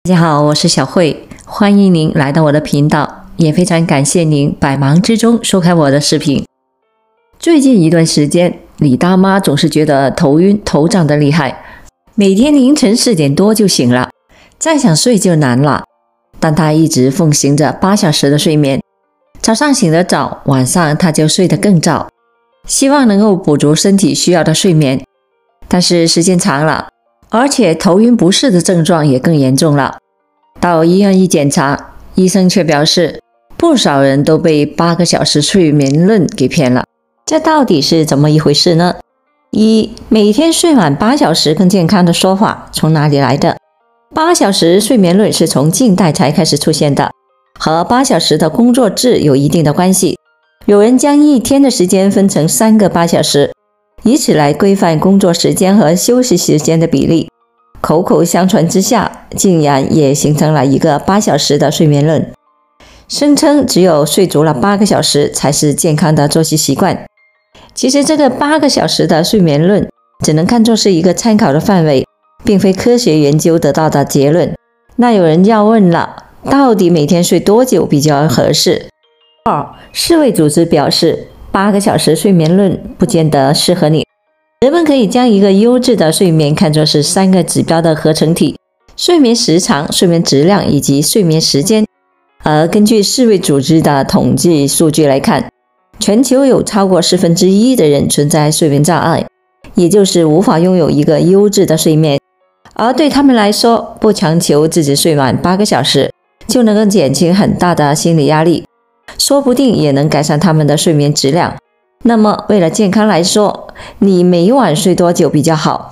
大家好，我是小慧，欢迎您来到我的频道，也非常感谢您百忙之中收看我的视频。最近一段时间，李大妈总是觉得头晕头胀的厉害，每天凌晨4点多就醒了，再想睡就难了。但她一直奉行着8小时的睡眠，早上醒得早，晚上她就睡得更早，希望能够补足身体需要的睡眠。但是时间长了，而且头晕不适的症状也更严重了。到医院一检查，医生却表示，不少人都被8个小时睡眠论给骗了。这到底是怎么一回事呢？每天睡满8小时更健康的说法从哪里来的？8小时睡眠论是从近代才开始出现的，和8小时的工作制有一定的关系。有人将一天的时间分成3个8小时，以此来规范工作时间和休息时间的比例。口口相传之下，竟然也形成了一个8小时的睡眠论，声称只有睡足了8个小时才是健康的作息习惯。其实这个8个小时的睡眠论只能看作是一个参考的范围，并非科学研究得到的结论。那有人要问了，到底每天睡多久比较合适？世卫组织表示，8个小时睡眠论不见得适合你。人们可以将一个优质的睡眠看作是3个指标的合成体：睡眠时长、睡眠质量以及睡眠时间。而根据世卫组织的统计数据来看，全球有超过1/4的人存在睡眠障碍，也就是无法拥有一个优质的睡眠。而对他们来说，不强求自己睡满8个小时，就能够减轻很大的心理压力，说不定也能改善他们的睡眠质量。那么为了健康来说，你每晚睡多久比较好？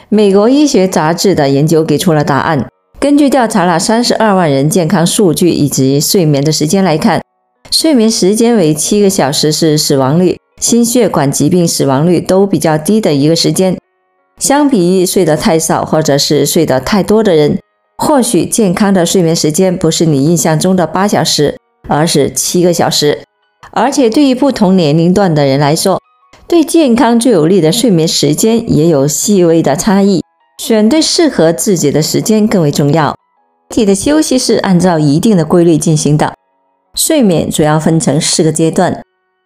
美国医学杂志的研究给出了答案。根据调查了32万人健康数据以及睡眠的时间来看，睡眠时间为7个小时是死亡率、心血管疾病死亡率都比较低的一个时间。相比于睡得太少或者是睡得太多的人，或许健康的睡眠时间不是你印象中的8小时，而是7个小时。而且对于不同年龄段的人来说，对健康最有利的睡眠时间也有细微的差异，选对适合自己的时间更为重要。人体的休息是按照一定的规律进行的，睡眠主要分成4个阶段：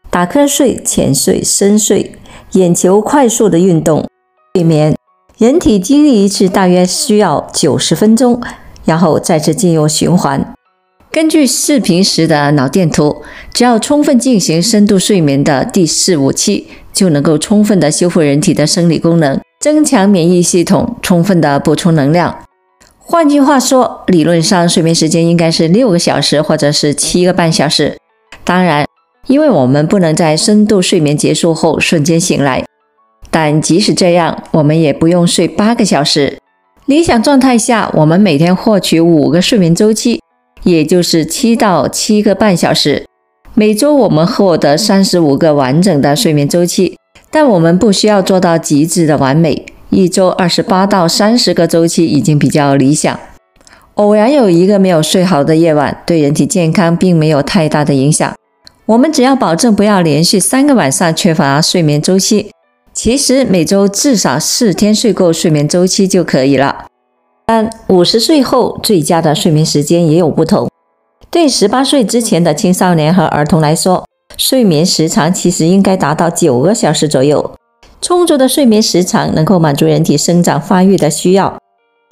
打瞌睡、浅睡、深睡、眼球快速的运动。睡眠，人体经历一次大约需要90分钟，然后再次进入循环。根据视频时的脑电图，只要充分进行深度睡眠的第4、5期，就能够充分的修复人体的生理功能，增强免疫系统，充分的补充能量。换句话说，理论上睡眠时间应该是6个小时或者是7个半小时。当然，因为我们不能在深度睡眠结束后瞬间醒来，但即使这样，我们也不用睡8个小时。理想状态下，我们每天获取5个睡眠周期，也就是7到7个半小时。每周我们获得35个完整的睡眠周期，但我们不需要做到极致的完美，一周28到30个周期已经比较理想。偶然有一个没有睡好的夜晚，对人体健康并没有太大的影响。我们只要保证不要连续3个晚上缺乏睡眠周期，其实每周至少4天睡够睡眠周期就可以了。但50岁后最佳的睡眠时间也有不同。对18岁之前的青少年和儿童来说，睡眠时长其实应该达到9个小时左右。充足的睡眠时长能够满足人体生长发育的需要。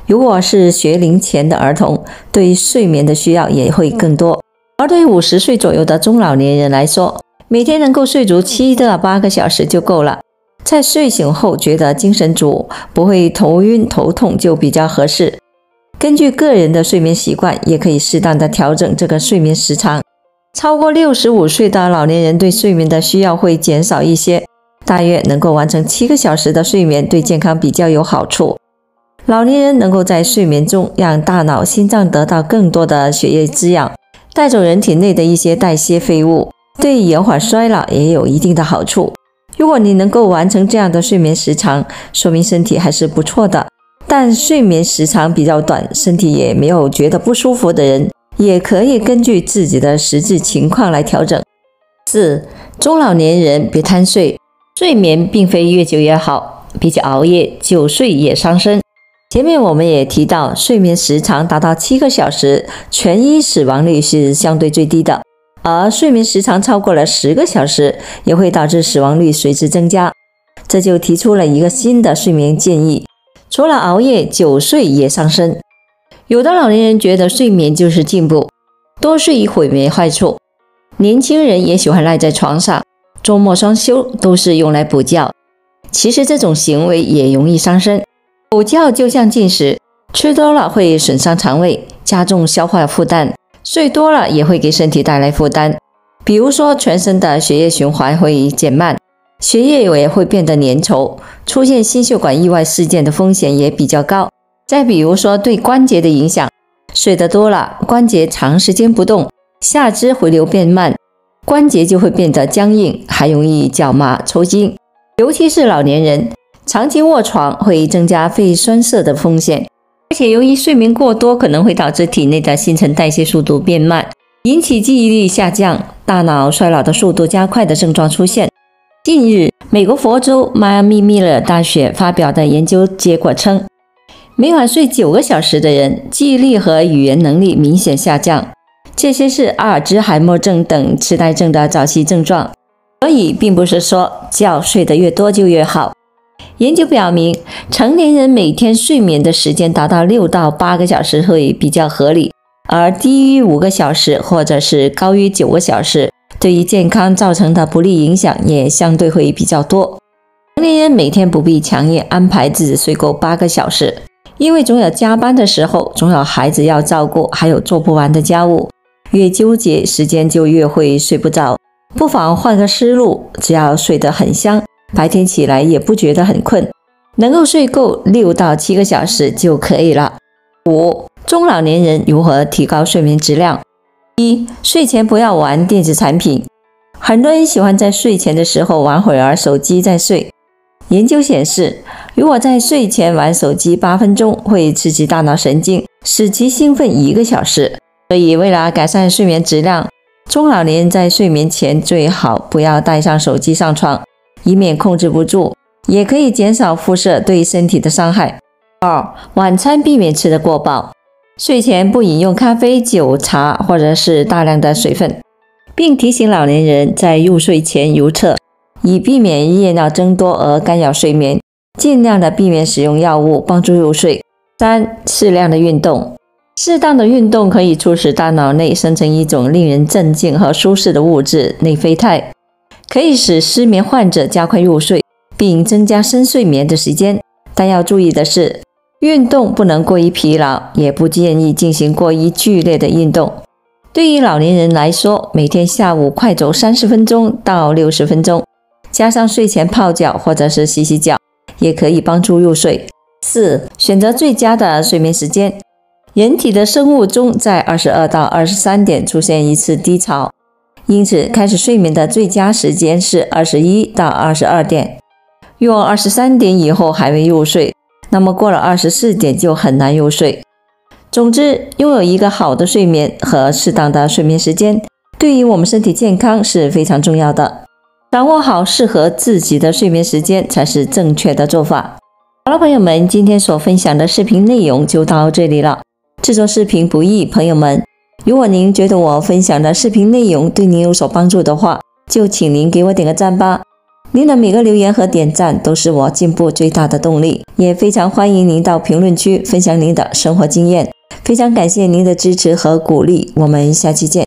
如果是学龄前的儿童，对睡眠的需要也会更多。而对于50岁左右的中老年人来说，每天能够睡足7到8个小时就够了。在睡醒后觉得精神足，不会头晕头痛就比较合适。根据个人的睡眠习惯，也可以适当的调整这个睡眠时长。超过65岁的老年人对睡眠的需要会减少一些，大约能够完成7个小时的睡眠，对健康比较有好处。老年人能够在睡眠中让大脑、心脏得到更多的血液滋养，带走人体内的一些代谢废物，对延缓衰老也有一定的好处。如果你能够完成这样的睡眠时长，说明身体还是不错的。但睡眠时长比较短，身体也没有觉得不舒服的人，也可以根据自己的实际情况来调整。4. 中老年人别贪睡。睡眠并非越久越好，比起熬夜，久睡也伤身。前面我们也提到，睡眠时长达到7个小时，全医死亡率是相对最低的，而睡眠时长超过了10个小时，也会导致死亡率随之增加。这就提出了一个新的睡眠建议，除了熬夜，久睡也伤身。有的老年人觉得睡眠就是进步，多睡毁没坏处。年轻人也喜欢赖在床上，周末双休都是用来补觉。其实这种行为也容易伤身。补觉就像进食，吃多了会损伤肠胃，加重消化负担；睡多了也会给身体带来负担。比如说，全身的血液循环会减慢，血液也会变得粘稠，出现心血管意外事件的风险也比较高。再比如说，对关节的影响，睡得多了，关节长时间不动，下肢回流变慢，关节就会变得僵硬，还容易脚麻、抽筋。尤其是老年人，长期卧床会增加肺栓塞的风险，而且由于睡眠过多，可能会导致体内的新陈代谢速度变慢，引起记忆力下降、大脑衰老的速度加快的症状出现。近日，美国佛州迈阿密密勒大学发表的研究结果称，每晚睡9个小时的人，记忆力和语言能力明显下降。这些是阿尔兹海默症等痴呆症的早期症状，所以并不是说觉睡得越多就越好。研究表明，成年人每天睡眠的时间达到6到8个小时会比较合理，而低于5个小时或者是高于9个小时，对于健康造成的不利影响也相对会比较多。成年人每天不必强硬安排自己睡够8个小时，因为总有加班的时候，总有孩子要照顾，还有做不完的家务，越纠结时间就越会睡不着。不妨换个思路，只要睡得很香，白天起来也不觉得很困，能够睡够6到7个小时就可以了。5. 中老年人如何提高睡眠质量？ 1. 睡前不要玩电子产品。很多人喜欢在睡前的时候玩会儿手机再睡。研究显示，如果在睡前玩手机8分钟，会刺激大脑神经，使其兴奋1个小时。所以为了改善睡眠质量，中老年人在睡眠前最好不要带上手机上床，以免控制不住，也可以减少辐射对身体的伤害。2. 晚餐避免吃得过饱。睡前不饮用咖啡、酒、茶或者是大量的水分，并提醒老年人在入睡前如厕，以避免夜尿增多而干扰睡眠，尽量的避免使用药物帮助入睡。3. 适量的运动。适当的运动可以促使大脑内生成一种令人镇静和舒适的物质内啡肽，可以使失眠患者加快入睡，并增加深睡眠的时间。但要注意的是，运动不能过于疲劳，也不建议进行过于剧烈的运动。对于老年人来说，每天下午快走30分钟到60分钟，加上睡前泡脚或者是洗洗脚，也可以帮助入睡。4. 选择最佳的睡眠时间。人体的生物钟在22到23点出现一次低潮，因此开始睡眠的最佳时间是21到22点。若23点以后还未入睡，那么过了24点就很难入睡。总之，拥有一个好的睡眠和适当的睡眠时间，对于我们身体健康是非常重要的。掌握好适合自己的睡眠时间才是正确的做法。好了，朋友们，今天所分享的视频内容就到这里了。制作视频不易，朋友们，如果您觉得我分享的视频内容对您有所帮助的话，就请您给我点个赞吧。您的每个留言和点赞都是我进步最大的动力，也非常欢迎您到评论区分享您的生活经验。非常感谢您的支持和鼓励，我们下期见。